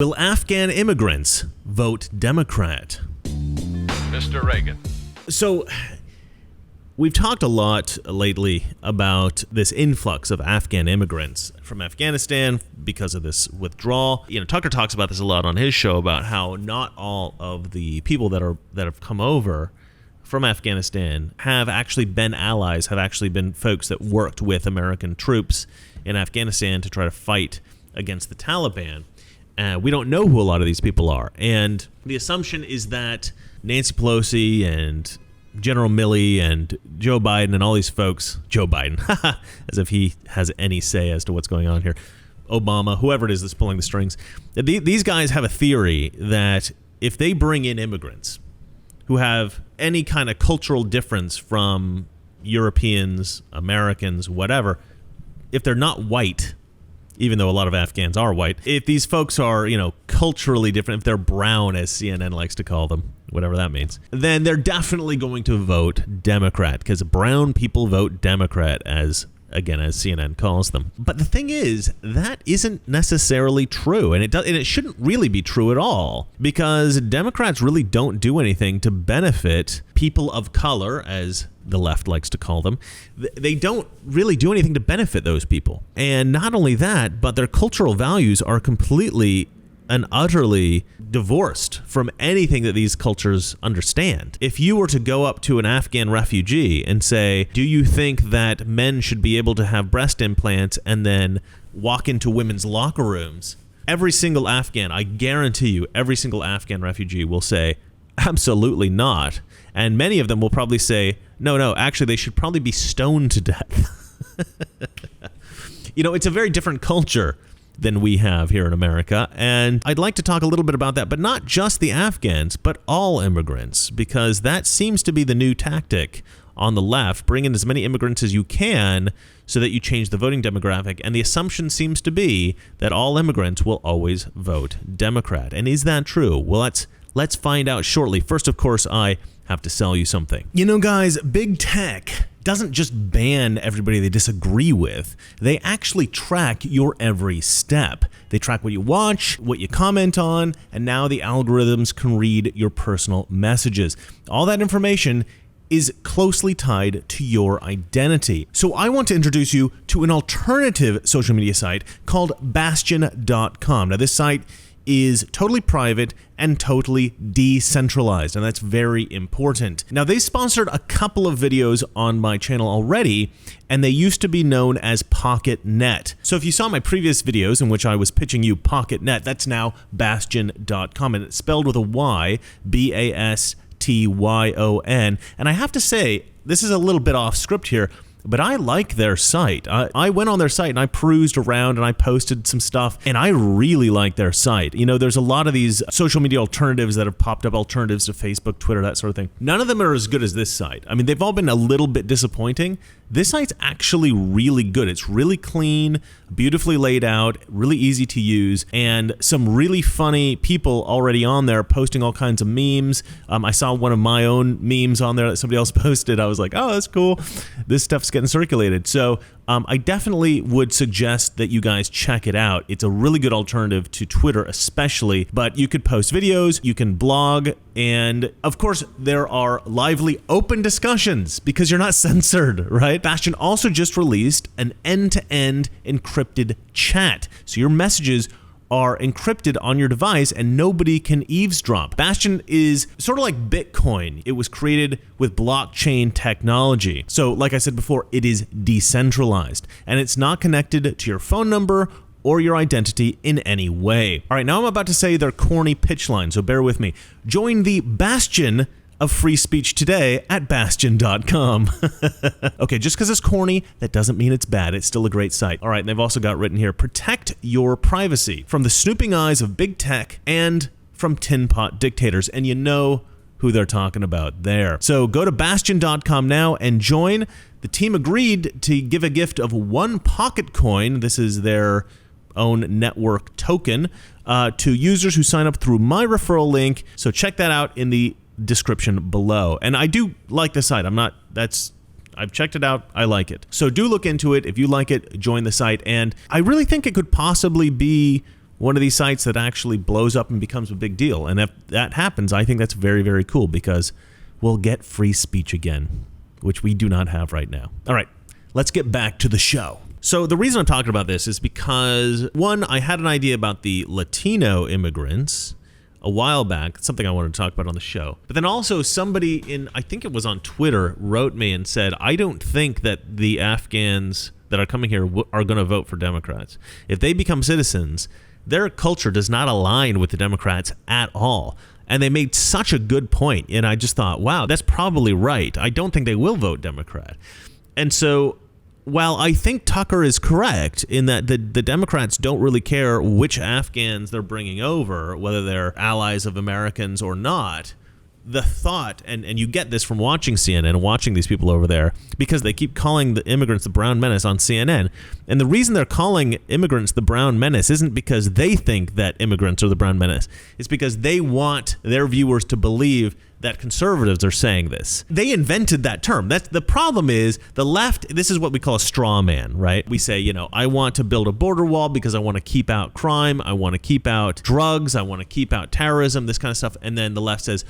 Will Afghan immigrants vote Democrat? Mr. Reagan. So, we've talked a lot lately about this influx of Afghan immigrants from Afghanistan because of this withdrawal. You know, Tucker talks about this a lot on his show about how not all of the people that have come over from Afghanistan have actually been allies, have actually been folks that worked with American troops in Afghanistan to try to fight against the Taliban. We don't know who a lot of these people are. And the assumption is that Nancy Pelosi and General Milley and Joe Biden and all these folks, Joe Biden, as if he has any say as to what's going on here, Obama, whoever it is that's pulling the strings, these guys have a theory that if they bring in immigrants who have any kind of cultural difference from Europeans, Americans, whatever, if they're not white, even though a lot of Afghans are white, if these folks are, culturally different, if they're brown, as CNN likes to call them, whatever that means, then they're definitely going to vote Democrat, because brown people vote Democrat, as CNN calls them. But the thing is, that isn't necessarily true, and it shouldn't really be true at all, because Democrats really don't do anything to benefit people of color, as the left likes to call them. They don't really do anything to benefit those people. And not only that, but their cultural values are completely and utterly divorced from anything that these cultures understand. If you were to go up to an Afghan refugee and say, do you think that men should be able to have breast implants and then walk into women's locker rooms? Every single Afghan, I guarantee you, every single Afghan refugee will say, absolutely not. And many of them will probably say, no, actually, they should probably be stoned to death. It's a very different culture than we have here in America. And I'd like to talk a little bit about that, but not just the Afghans, but all immigrants, because that seems to be the new tactic on the left. Bring in as many immigrants as you can so that you change the voting demographic. And the assumption seems to be that all immigrants will always vote Democrat. And is that true? Well, let's find out shortly. First, of course, I have to sell you something. Guys, big tech doesn't just ban everybody they disagree with. They actually track your every step. They track what you watch, what you comment on, and now the algorithms can read your personal messages. All that information is closely tied to your identity. So I want to introduce you to an alternative social media site called Bastion.com. Now, this site is totally private and totally decentralized, and that's very important. Now, they sponsored a couple of videos on my channel already, and they used to be known as Pocketnet. So if you saw my previous videos in which I was pitching you Pocketnet, that's now Bastion.com, and it's spelled with a Y, Bastion. And I have to say, this is a little bit off script here, but I like their site. I went on their site and I perused around and I posted some stuff, and I really like their site. There's a lot of these social media alternatives that have popped up, alternatives to Facebook, Twitter, that sort of thing. None of them are as good as this site. I mean, they've all been a little bit disappointing. This site's actually really good. It's really clean, beautifully laid out, really easy to use, and some really funny people already on there posting all kinds of memes. I saw one of my own memes on there that somebody else posted. I was like, oh, that's cool. This stuff's getting circulated. So I definitely would suggest that you guys check it out. It's a really good alternative to Twitter especially, but you could post videos, you can blog, and of course there are lively open discussions because you're not censored, right? Bastion also just released an end-to-end encrypted chat. So your messages are encrypted on your device and nobody can eavesdrop. Bastion is sort of like Bitcoin. It was created with blockchain technology. So like I said before, it is decentralized and it's not connected to your phone number or your identity in any way. All right, now I'm about to say their corny pitch line, so bear with me. Join the Bastion of free speech today at Bastion.com. Okay, just because it's corny, that doesn't mean it's bad. It's still a great site. All right, and they've also got written here, protect your privacy from the snooping eyes of big tech and from tin pot dictators. And you know who they're talking about there. So go to Bastion.com now and join. The team agreed to give a gift of 1 Pocketcoin. This is their own network token to users who sign up through my referral link. So check that out in the description below. And I do like the site. I've checked it out. I like it. So do look into it. If you like it, join the site. And I really think it could possibly be one of these sites that actually blows up and becomes a big deal. And if that happens, I think that's very, very cool because we'll get free speech again, which we do not have right now. All right, let's get back to the show. So the reason I'm talking about this is because, one, I had an idea about the Latino immigrants a while back, something I wanted to talk about on the show. But then also somebody I think it was on Twitter, wrote me and said, I don't think that the Afghans that are coming here are going to vote for Democrats. If they become citizens, their culture does not align with the Democrats at all. And they made such a good point, and I just thought, wow, that's probably right. I don't think they will vote Democrat. And so while I think Tucker is correct in that the Democrats don't really care which Afghans they're bringing over, whether they're allies of Americans or not, the thought, and you get this from watching CNN and watching these people over there, because they keep calling the immigrants the brown menace on CNN. And the reason they're calling immigrants the brown menace isn't because they think that immigrants are the brown menace. It's because they want their viewers to believe that conservatives are saying this. They invented that term. That's the problem. Is the left, this is what we call a straw man, right? We say, I want to build a border wall because I want to keep out crime, I want to keep out drugs, I want to keep out terrorism, this kind of stuff. And then the left says,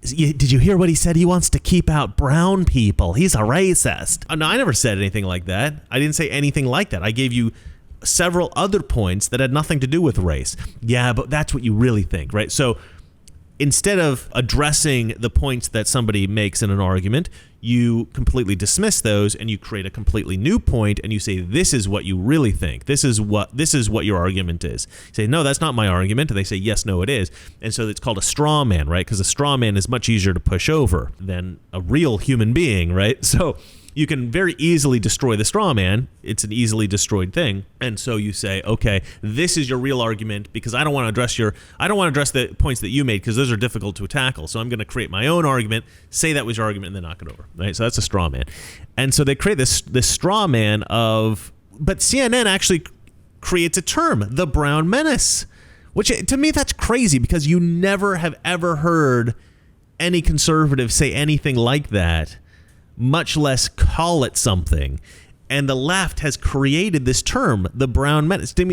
did you hear what he said? He wants to keep out brown people. He's a racist. No, I never said anything like that. I didn't say anything like that. I gave you several other points that had nothing to do with race. Yeah, but that's what you really think, right? So instead of addressing the points that somebody makes in an argument, you completely dismiss those and you create a completely new point and you say, this is what you really think. This is what your argument is. You say, no, that's not my argument. And they say, yes, no, it is. And so it's called a straw man, right? Because a straw man is much easier to push over than a real human being, right? So you can very easily destroy the straw man. It's an easily destroyed thing. And so you say, okay, this is your real argument because I don't want to address the points that you made because those are difficult to tackle. So I'm going to create my own argument, say that was your argument, and then knock it over, right? So that's a straw man. And so they create this straw man but CNN actually creates a term, the brown menace, which to me, that's crazy because you never have ever heard any conservative say anything like that, much less call it something. And the left has created this term, the brown menace. To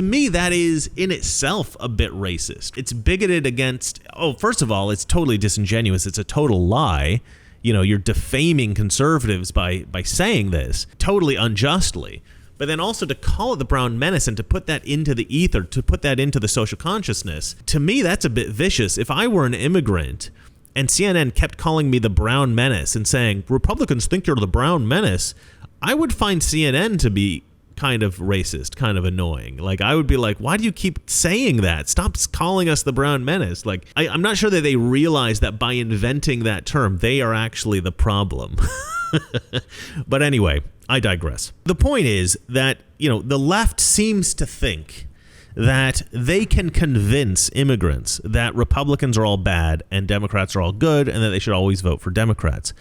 me, that is in itself a bit racist. It's bigoted against, first of all, it's totally disingenuous. It's a total lie. You're defaming conservatives by saying this totally unjustly. But then also to call it the brown menace and to put that into the ether, to put that into the social consciousness, to me, that's a bit vicious. If I were an immigrant and CNN kept calling me the brown menace and saying, Republicans think you're the brown menace, I would find CNN to be kind of racist, kind of annoying. Like, I would be like, why do you keep saying that? Stop calling us the brown menace. Like, I'm not sure that they realize that by inventing that term, they are actually the problem. But anyway, I digress. The point is that, the left seems to think that they can convince immigrants that Republicans are all bad and Democrats are all good and that they should always vote for Democrats.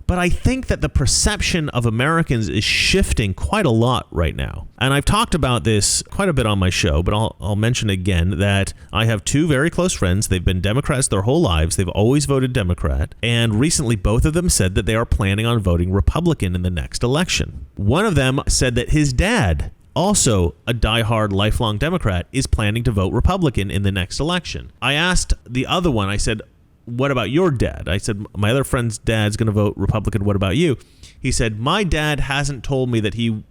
But I think that the perception of Americans is shifting quite a lot right now. And I've talked about this quite a bit on my show, but I'll mention again that I have two very close friends. They've been Democrats their whole lives. They've always voted Democrat. And recently, both of them said that they are planning on voting Republican in the next election. One of them said that his dad, also a diehard lifelong Democrat, is planning to vote Republican in the next election. I asked the other one, I said, what about your dad? I said, my other friend's dad's going to vote Republican. What about you? He said, my dad hasn't told me that he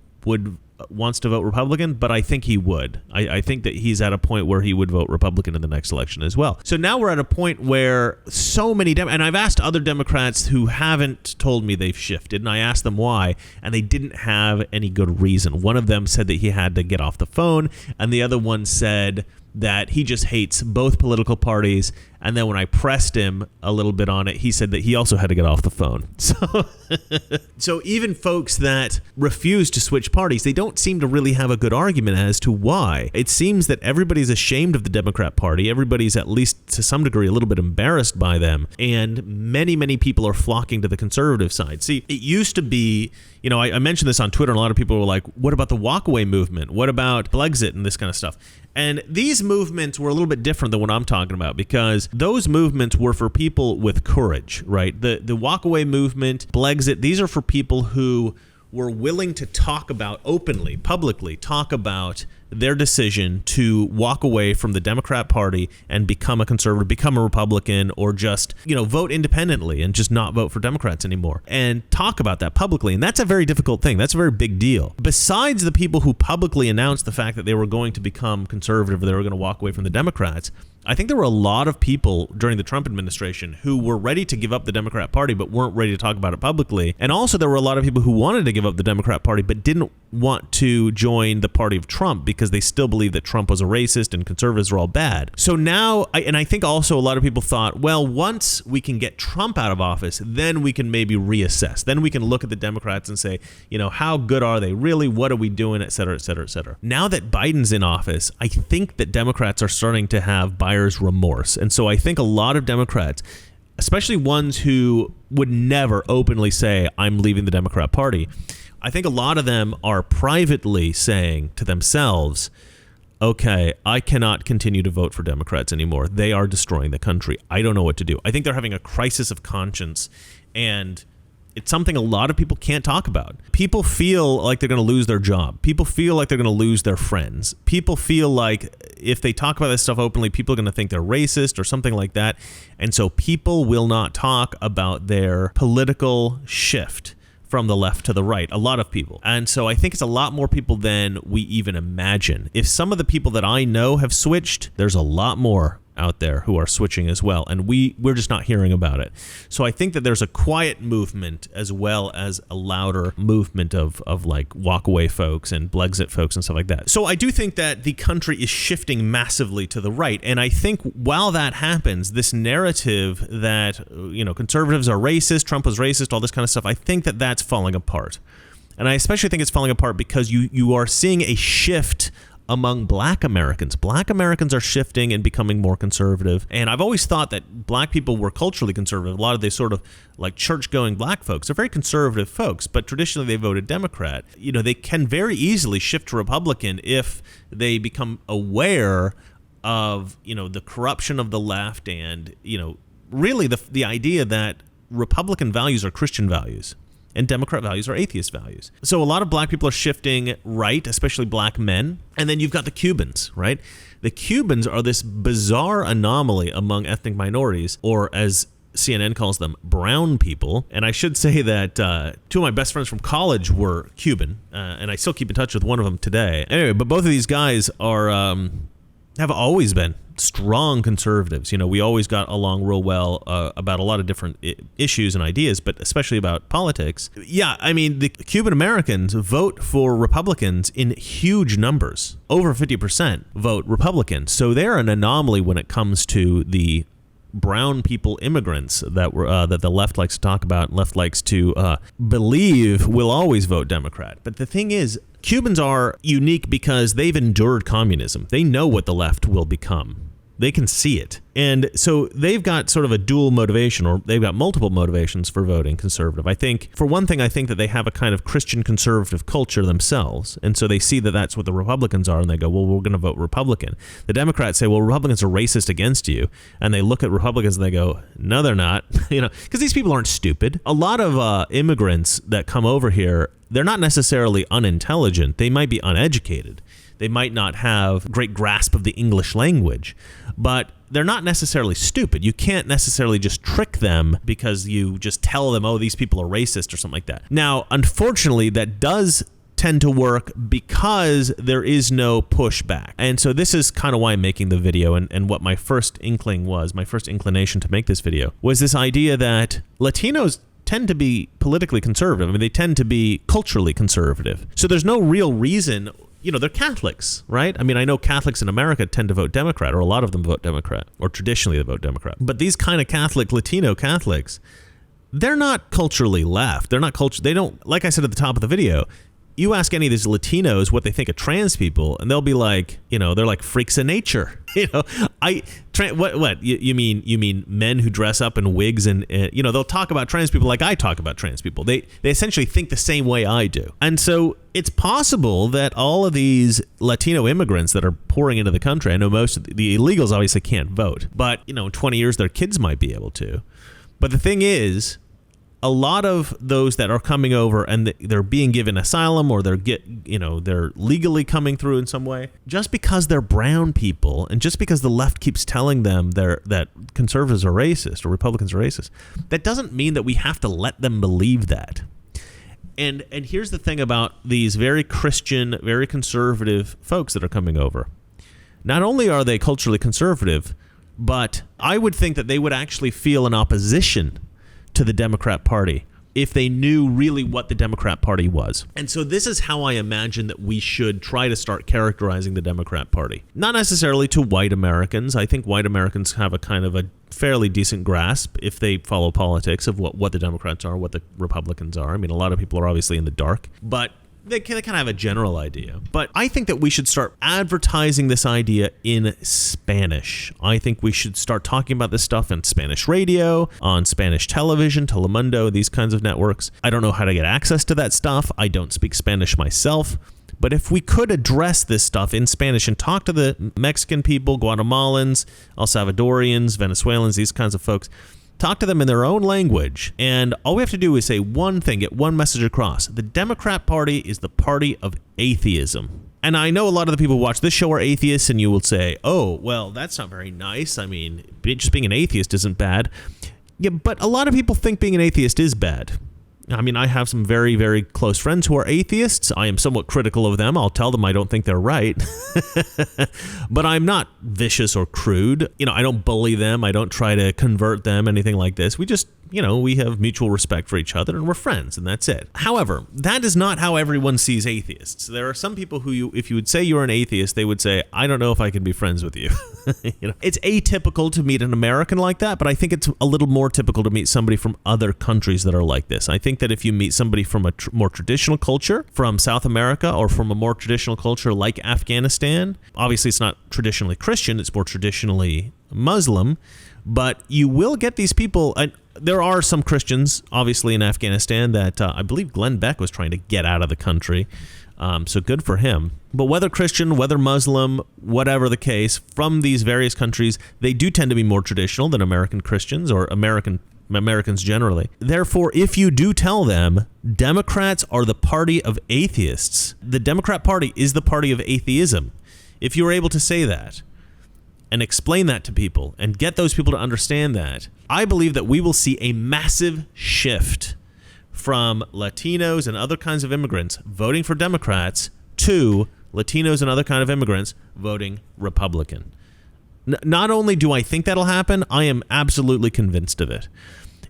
wants to vote Republican, but I think he would. I think that he's at a point where he would vote Republican in the next election as well. So now we're at a point where so many and I've asked other Democrats who haven't told me they've shifted, and I asked them why, and they didn't have any good reason. One of them said that he had to get off the phone, and the other one said that he just hates both political parties. And then when I pressed him a little bit on it, he said that he also had to get off the phone. So even folks that refuse to switch parties, they don't seem to really have a good argument as to why. It seems that everybody's ashamed of the Democrat Party. Everybody's, at least to some degree, a little bit embarrassed by them. And many, many people are flocking to the conservative side. See, it used to be, I mentioned this on Twitter, and a lot of people were like, what about the walkaway movement? What about Brexit and this kind of stuff? And these movements were a little bit different than what I'm talking about, because those movements were for people with courage, right? The walkaway movement, Brexit, these are for people who were willing to talk about openly, publicly, talk about their decision to walk away from the Democrat Party and become a conservative, become a Republican, or just, vote independently and just not vote for Democrats anymore, and talk about that publicly. And that's a very difficult thing. That's a very big deal. Besides the people who publicly announced the fact that they were going to become conservative, or they were going to walk away from the Democrats, I think there were a lot of people during the Trump administration who were ready to give up the Democrat Party but weren't ready to talk about it publicly. And also there were a lot of people who wanted to give up the Democrat Party but didn't want to join the party of Trump because they still believed that Trump was a racist and conservatives were all bad. So now, I think also a lot of people thought, well, once we can get Trump out of office, then we can maybe reassess. Then we can look at the Democrats and say, how good are they really? What are we doing? Et cetera, et cetera, et cetera. Now that Biden's in office, I think that Democrats are starting to have buyer's remorse. And so I think a lot of Democrats, especially ones who would never openly say, I'm leaving the Democrat Party, I think a lot of them are privately saying to themselves, okay, I cannot continue to vote for Democrats anymore. They are destroying the country. I don't know what to do. I think they're having a crisis of conscience, and it's something a lot of people can't talk about. People feel like they're going to lose their job. People feel like they're going to lose their friends. People feel like if they talk about this stuff openly, people are going to think they're racist or something like that. And so people will not talk about their political shift from the left to the right, a lot of people. And so I think it's a lot more people than we even imagine. If some of the people that I know have switched, there's a lot more out there who are switching as well, and we're just not hearing about it. So I think that there's a quiet movement as well as a louder movement of like walk-away folks and Blexit folks and stuff like that. So I do think that the country is shifting massively to the right, and I think while that happens, this narrative that conservatives are racist, Trump was racist, all this kind of stuff, I think that that's falling apart. And I especially think it's falling apart because you are seeing a shift among black Americans. Black Americans are shifting and becoming more conservative. And I've always thought that black people were culturally conservative. A lot of these sort of like church-going black folks are very conservative folks, but traditionally they voted Democrat. They can very easily shift to Republican if they become aware of, the corruption of the left and, really the idea that Republican values are Christian values and Democrat values are atheist values. So a lot of black people are shifting right, especially black men. And then you've got the Cubans, right? The Cubans are this bizarre anomaly among ethnic minorities, or as CNN calls them, brown people. And I should say that two of my best friends from college were Cuban, and I still keep in touch with one of them today. Anyway, but both of these guys are have always been strong conservatives. We always got along real well about a lot of different issues and ideas, but especially about politics. Yeah, I mean, the Cuban Americans vote for Republicans in huge numbers. Over 50% vote Republican. So they're an anomaly when it comes to the brown people immigrants that the left likes to talk about, left likes to believe will always vote Democrat. But the thing is, Cubans are unique because they've endured communism. They know what the left will become. They can see it. And so they've got sort of a dual motivation, or they've got multiple motivations for voting conservative. I think, for one thing, I think that they have a kind of Christian conservative culture themselves. And so they see that that's what the Republicans are, and they go, well, we're going to vote Republican. The Democrats say, well, Republicans are racist against you. And they look at Republicans and they go, no, they're not. Because these people aren't stupid. A lot of immigrants that come over here, they're not necessarily unintelligent. They might be uneducated. They might not have great grasp of the English language, but they're not necessarily stupid. You can't necessarily just trick them because you just tell them, oh, these people are racist or something like that. Now, unfortunately, that does tend to work because there is no pushback. And so this is kind of why I'm making the video, and what my first inclination to make this video was this idea that Latinos tend to be politically conservative. I mean, they tend to be culturally conservative. So there's no real reason. They're Catholics, right? I mean, I know Catholics in America tend to vote Democrat, or a lot of them vote Democrat, or traditionally they vote Democrat. But these kind of Latino Catholics, they're not culturally left. They're not they don't, like I said at the top of the video, you ask any of these Latinos what they think of trans people, and they'll be like, they're like freaks of nature. What you mean men who dress up in wigs and they'll talk about trans people like I talk about trans people. They essentially think the same way I do. And so it's possible that all of these Latino immigrants that are pouring into the country, I know most of the illegals obviously can't vote, but in 20 years their kids might be able to. But the thing is, a lot of those that are coming over and they're being given asylum or they're legally coming through in some way, just because they're brown people and just because the left keeps telling them that conservatives are racist or Republicans are racist, that doesn't mean that we have to let them believe that. And here's the thing about these very Christian, very conservative folks that are coming over. Not only are they culturally conservative, but I would think that they would actually feel an opposition to the Democrat Party if they knew really what the Democrat Party was. And so this is how I imagine that we should try to start characterizing the Democrat Party. Not necessarily to white Americans. I think white Americans have a kind of a fairly decent grasp, if they follow politics, of what the Democrats are, what the Republicans are. I mean, a lot of people are obviously in the dark, but they kind of have a general idea. But I think that we should start advertising this idea in Spanish. I think we should start talking about this stuff in Spanish radio, on Spanish television, Telemundo, these kinds of networks. I don't know how to get access to that stuff. I don't speak Spanish myself. But if we could address this stuff in Spanish and talk to the Mexican people, Guatemalans, El Salvadorians, Venezuelans, these kinds of folks, talk to them in their own language, and all we have to do is say one thing, get one message across. The Democrat Party is the party of atheism. And I know a lot of the people who watch this show are atheists, and you will say, oh, well, that's not very nice. I mean, just being an atheist isn't bad. Yeah, but a lot of people think being an atheist is bad. I mean, I have some very, very close friends who are atheists. I am somewhat critical of them. I'll tell them I don't think they're right. But I'm not vicious or crude. I don't bully them. I don't try to convert them, anything like this. We just, we have mutual respect for each other and we're friends, and that's it. However, that is not how everyone sees atheists. There are some people who if you would say you're an atheist, they would say, I don't know if I can be friends with you. It's atypical to meet an American like that, but I think it's a little more typical to meet somebody from other countries that are like this. I think that if you meet somebody from a more traditional culture, from South America, or from a more traditional culture like Afghanistan, obviously it's not traditionally Christian, it's more traditionally Muslim, but you will get these people. There are some Christians, obviously, in Afghanistan that I believe Glenn Beck was trying to get out of the country. So good for him. But whether Christian, whether Muslim, whatever the case, from these various countries, they do tend to be more traditional than American Christians or Americans generally. Therefore, if you do tell them Democrats are the party of atheists, the Democrat Party is the party of atheism, if you were able to say that and explain that to people and get those people to understand that, I believe that we will see a massive shift from Latinos and other kinds of immigrants voting for Democrats to Latinos and other kind of immigrants voting Republican. Not only do I think that'll happen, I am absolutely convinced of it.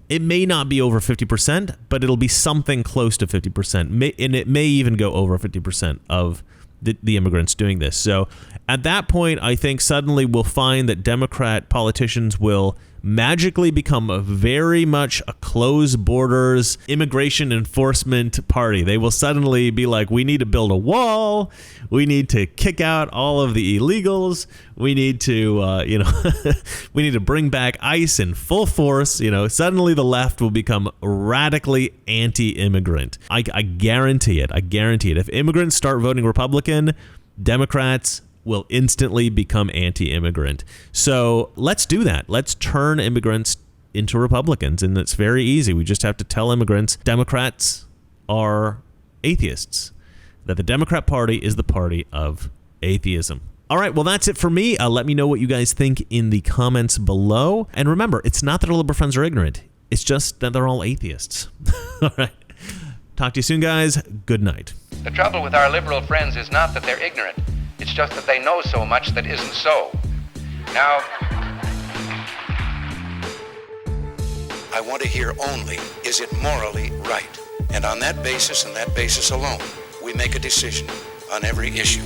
It may not be over 50%, but it'll be something close to 50%, and it may even go over 50% of the immigrants doing this. So at that point, I think suddenly we'll find that Democrat politicians will magically become a very much a closed borders immigration enforcement party. They will suddenly be like, we need to build a wall. We need to kick out all of the illegals. We need to, we need to bring back ICE in full force. Suddenly the left will become radically anti-immigrant. I guarantee it. I guarantee it. If immigrants start voting Republican, Democrats will instantly become anti-immigrant. So let's do that. Let's turn immigrants into Republicans, and it's very easy. We just have to tell immigrants Democrats are atheists, that the Democrat Party is the party of atheism. All right, well, that's it for me. Let me know what you guys think in the comments below. And remember, it's not that our liberal friends are ignorant. It's just that they're all atheists. All right. Talk to you soon, guys. Good night. The trouble with our liberal friends is not that they're ignorant. It's just that they know so much that isn't so. Now, I want to hear only, is it morally right? And on that basis and that basis alone, we make a decision on every issue.